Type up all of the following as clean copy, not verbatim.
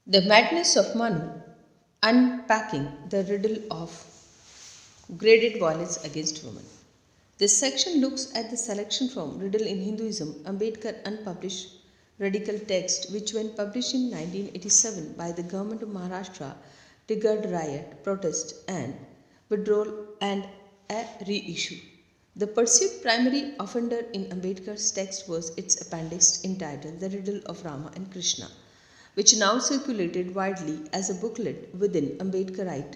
The Madness of Manu, Unpacking the Riddle of Graded Violence Against Women. This section looks at the selection from Riddle in Hinduism, Ambedkar unpublished radical text, which, when published in 1987 by the government of Maharashtra, triggered riot, protest, and withdrawal and a reissue. The perceived primary offender in Ambedkar's text was its appendix entitled The Riddle of Rama and Krishna, which now circulated widely as a booklet within Ambedkarite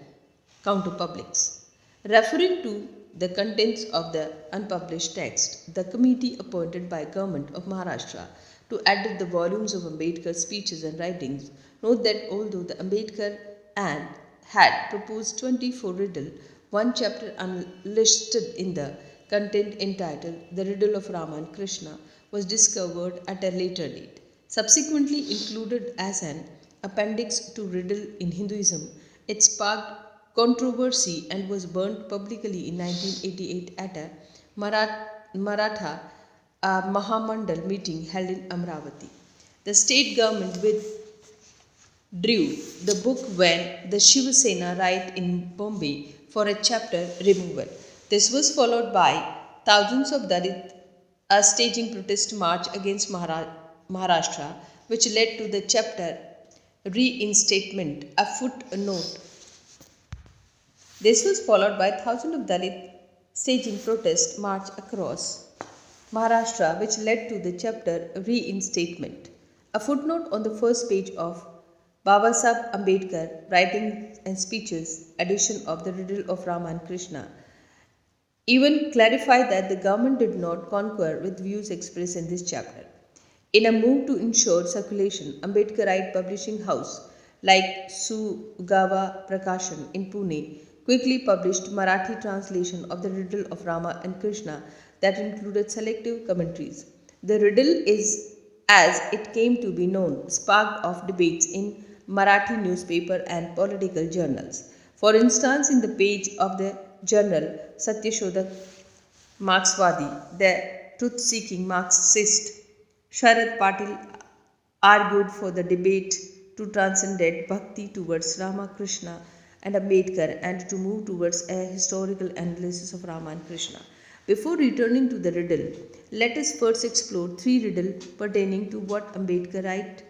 counterpublics. Referring to the contents of the unpublished text, the committee appointed by Government of Maharashtra to edit the volumes of Ambedkar's speeches and writings note that although the Ambedkar and had proposed 24 riddle, one chapter unlisted in the content entitled The Riddle of Rama and Krishna was discovered at a later date. Subsequently included as an appendix to Riddle in Hinduism, it sparked controversy and was burnt publicly in 1988 at a Maratha Mahamandal meeting held in Amravati. The state government withdrew the book when the Shiva Sena riot in Bombay for a chapter removal. This was followed by thousands of Dalit staging protest march against Maharashtra, which led to the chapter reinstatement. A footnote. This was followed by thousands of Dalit staging protest march across Maharashtra, which led to the chapter reinstatement. A footnote on the first page of Babasaheb Ambedkar Writings and Speeches edition of the Riddle of Rama and Krishna even clarified that the government did not concur with views expressed in this chapter. In a move to ensure circulation, Ambedkarite publishing house like Sugava Prakashan in Pune quickly published Marathi translation of the Riddle of Rama and Krishna that included selective commentaries. The riddle is, as it came to be known, sparked off debates in Marathi newspaper and political journals. For instance, in the page of the journal Satyashodhak Marxwadi, the truth-seeking Marxist Sharad Patil argued for the debate to transcend bhakti towards Rama, Krishna, and Ambedkar and to move towards a historical analysis of Rama and Krishna. Before returning to the riddle, let us first explore three riddles pertaining to what Ambedkarite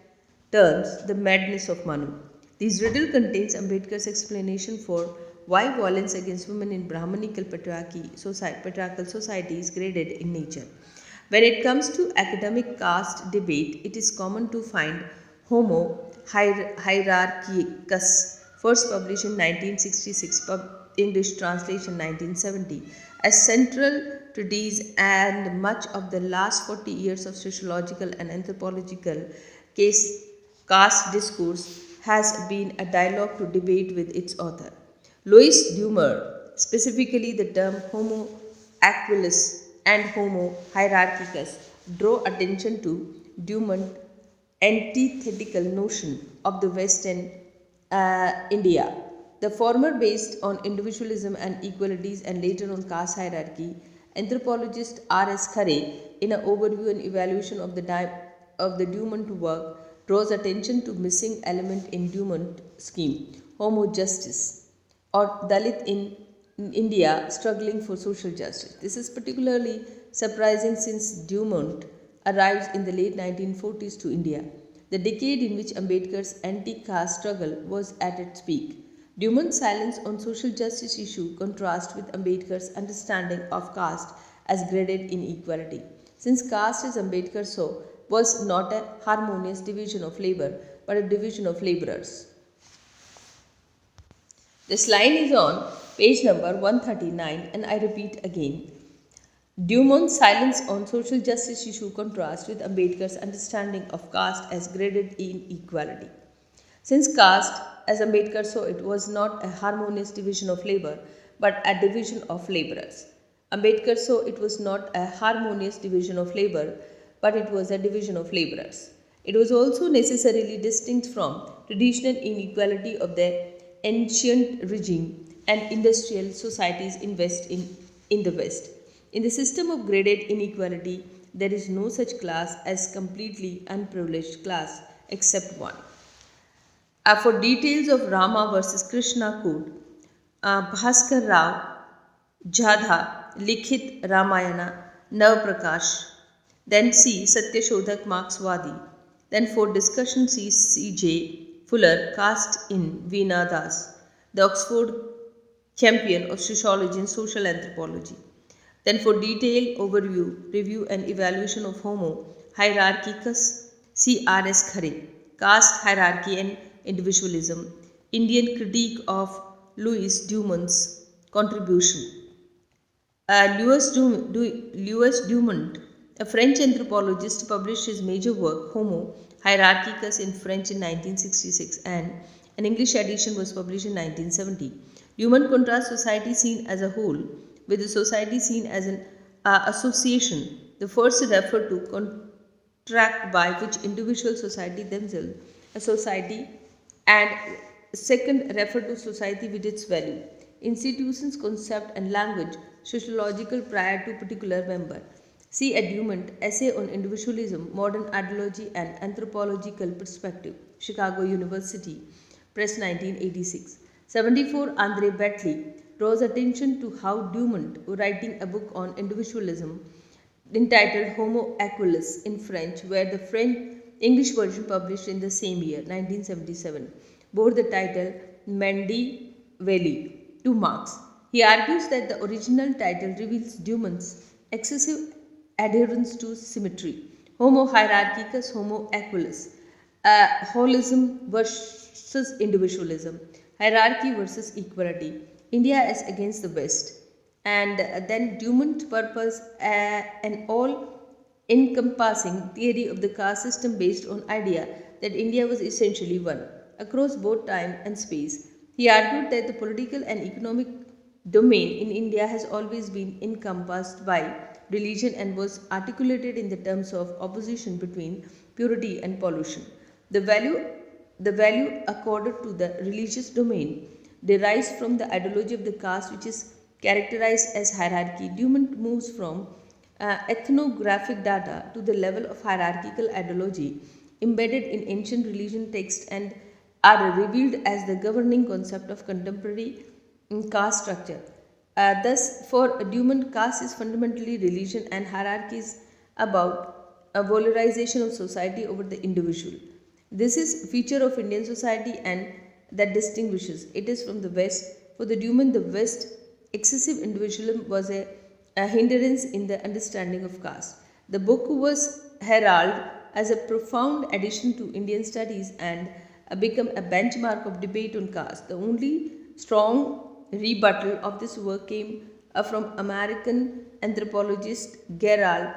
terms the madness of Manu. These riddle contains Ambedkar's explanation for why violence against women in Brahmanical patriarchal society is graded in nature. When it comes to academic caste debate, it is common to find Homo Hierarchicus, first published in 1966, English translation 1970, as central treatise, and much of the last 40 years of sociological and anthropological caste discourse has been a dialogue to debate with its author. Louis Dumas, specifically the term Homo equus and Homo hierarchicus, draw attention to Dumas' antithetical notion of the West and India. The former based on individualism and equalities and later on caste hierarchy. Anthropologist R.S. Khare, in an overview and evaluation of the Dumas work, draws attention to missing element in Dumas' scheme, Homo justice, or Dalit in India struggling for social justice. This is particularly surprising since Dumont arrives in the late 1940s to India, the decade in which Ambedkar's anti-caste struggle was at its peak. Dumont's silence on social justice issue contrasts with Ambedkar's understanding of caste as graded inequality. Since caste, as Ambedkar saw, was not a harmonious division of labor but a division of laborers. This line is on page number 139, and I repeat again. Dumont's silence on social justice issue contrasts with Ambedkar's understanding of caste as graded inequality. Since caste, as Ambedkar saw it, was not a harmonious division of labor but a division of laborers. Ambedkar saw it was not a harmonious division of labor but it was a division of laborers. It was also necessarily distinct from traditional inequality of the ancient regime and industrial societies in the West. In the system of graded inequality, there is no such class as completely unprivileged class except one. For details of Rama versus Krishna code, Bhaskar Rao Jadha, Likhit Ramayana, Navaprakash. Then C. Satyashodhak Markswadi. Then for discussion C. C.J. Fuller, cast in Veena Das, the Oxford champion of sociology and social anthropology. Then for detailed overview, review and evaluation of Homo hierarchicus, C. R.S. Khare, caste hierarchy and individualism, Indian critique of Louis Dumont's contribution. Louis Dumont, a French anthropologist, published his major work Homo Hierarchicus in French in 1966 and an English edition was published in 1970. Dumont contrasts society seen as a whole with the society seen as an association. The first referred to contract by which individual society themselves, a society, and second referred to society with its value, institutions, concept, and language sociological prior to particular member. See at Dumont, Essay on Individualism, Modern Ideology and Anthropological Perspective, Chicago University Press 1986. 74. Andre Bentley draws attention to how Dumont, writing a book on individualism entitled Homo Equus in French, where the French English version published in the same year, 1977, bore the title Mendy Valley to Marx. He argues that the original title reveals Dumont's excessive adherence to symmetry. Homo hierarchicus, Homo equus, holism versus individualism, hierarchy versus equality, India is against the West. And then Dumont purpose an all-encompassing theory of the caste system based on idea that India was essentially one across both time and space. He argued that the political and economic domain in India has always been encompassed by religion and was articulated in the terms of opposition between purity and pollution. The value accorded to the religious domain derives from the ideology of the caste, which is characterized as hierarchy. Dumont moves from ethnographic data to the level of hierarchical ideology embedded in ancient religion texts and are revealed as the governing concept of contemporary caste structure. Thus, for Dumont, caste is fundamentally religion and hierarchy is about a valorization of society over the individual. This is a feature of Indian society and that distinguishes it is from the West. For the Dumont, the West excessive individualism was a hindrance in the understanding of caste. The book was heralded as a profound addition to Indian studies and become a benchmark of debate on caste. The only strong rebuttal of this work came from American anthropologist Gerald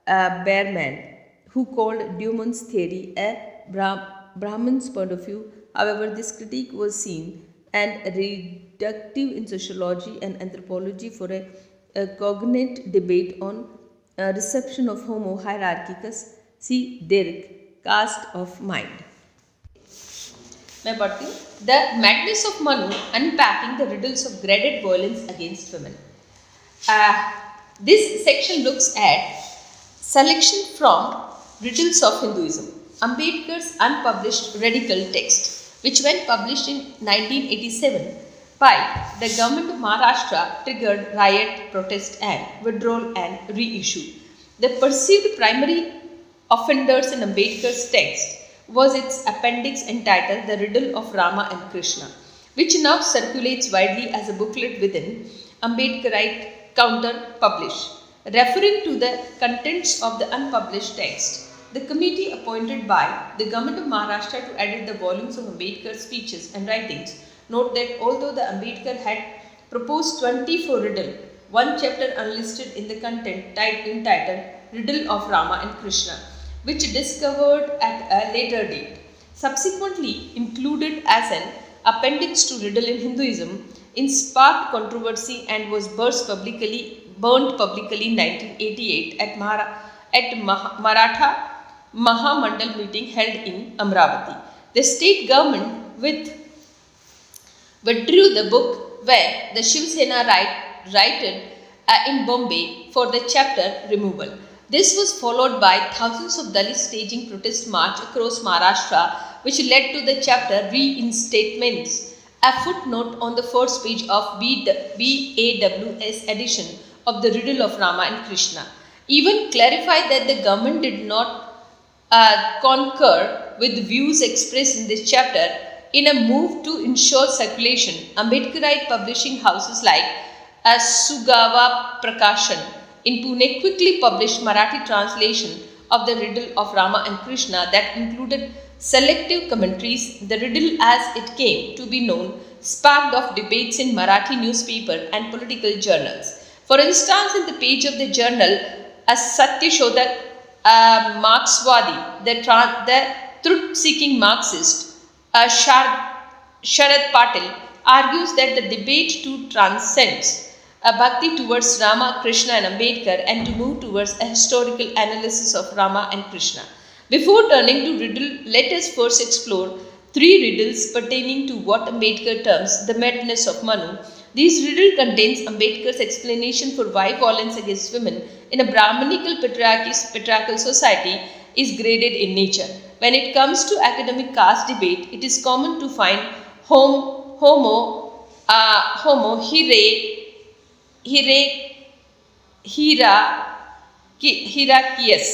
Behrman, who called Dumont's theory a Brahman's point of view. However, this critique was seen and reductive in sociology and anthropology for a cognate debate on reception of Homo hierarchicus. See Dirk, Caste of Mind. मैं पढ़ती हूँ the madness of Manu unpacking the riddles of graded violence against women. This section looks at selection from riddles of Hinduism, Ambedkar's unpublished radical text, which when published in 1987 by the government of Maharashtra triggered riot, protest and withdrawal and reissue. The perceived primary offenders in Ambedkar's text was its appendix entitled The Riddle of Rama and Krishna, which now circulates widely as a booklet within Ambedkarite counter published. Referring to the contents of the unpublished text, the committee appointed by the government of Maharashtra to edit the volumes of Ambedkar's speeches and writings note that although the Ambedkar had proposed 24 riddle, one chapter unlisted in the content entitled Riddle of Rama and Krishna, which discovered at a later date, subsequently included as an appendix to Riddle in Hinduism, sparked controversy and was burnt publicly in 1988 at Maratha Mahamandal meeting held in Amravati. The state government withdrew the book where the Shiv Sena rioted in Bombay for the chapter removal. This was followed by thousands of Dalits staging protest march across Maharashtra which led to the chapter Reinstatements. A footnote on the first page of BAWS edition of the Riddle of Rama and Krishna even clarified that the government did not concur with views expressed in this chapter. In a move to ensure circulation, Ambedkarite publishing houses like Sugawa Prakashan in Pune quickly published Marathi translation of the Riddle of Rama and Krishna that included selective commentaries. The riddle, as it came to be known, sparked off debates in Marathi newspaper and political journals. For instance, in the page of the journal, a Satyashodak Marxwadi, the truth-seeking Marxist, Sharad Patil, argues that the debate to transcends a bhakti towards Rama, Krishna and Ambedkar and to move towards a historical analysis of Rama and Krishna. Before turning to riddle, let us first explore three riddles pertaining to what Ambedkar terms the madness of Manu. These riddle contains Ambedkar's explanation for why violence against women in a Brahmanical patriarchal society is graded in nature. When it comes to academic caste debate, it is common to find homo Hierarchius,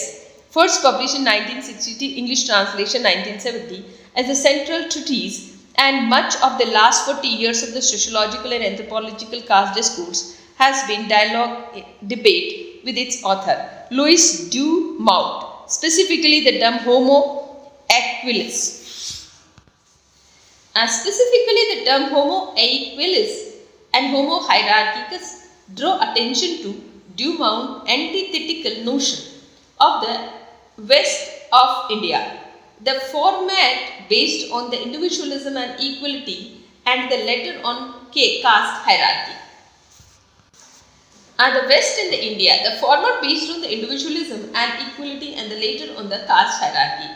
first published in 1960, English translation 1970, as a central treatise, and much of the last 40 years of the sociological and anthropological caste discourse has been dialogue debate with its author, Louis Dumont, specifically the term Homo equilis. Specifically, the term Homo equilis and Homo hierarchicus draw attention to Dumont's antithetical notion of the West of India, the format based on the individualism and equality, and the latter on caste hierarchy. The West and the India, the former based on the individualism and equality and the later on the caste hierarchy.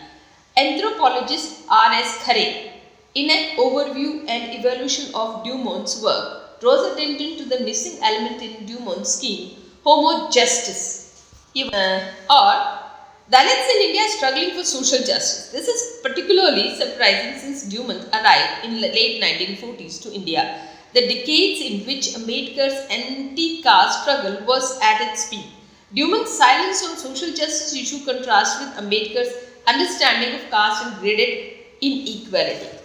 Anthropologist R.S. Khare, in an overview and evaluation of Dumont's work, draws attention to the missing element in Dumont's scheme, Homo justice, or Dalits in India struggling for social justice. This is particularly surprising since Dumont arrived in the late 1940s to India, the decades in which Ambedkar's anti-caste struggle was at its peak. Dumont's silence on social justice issue contrasts with Ambedkar's understanding of caste and graded inequality.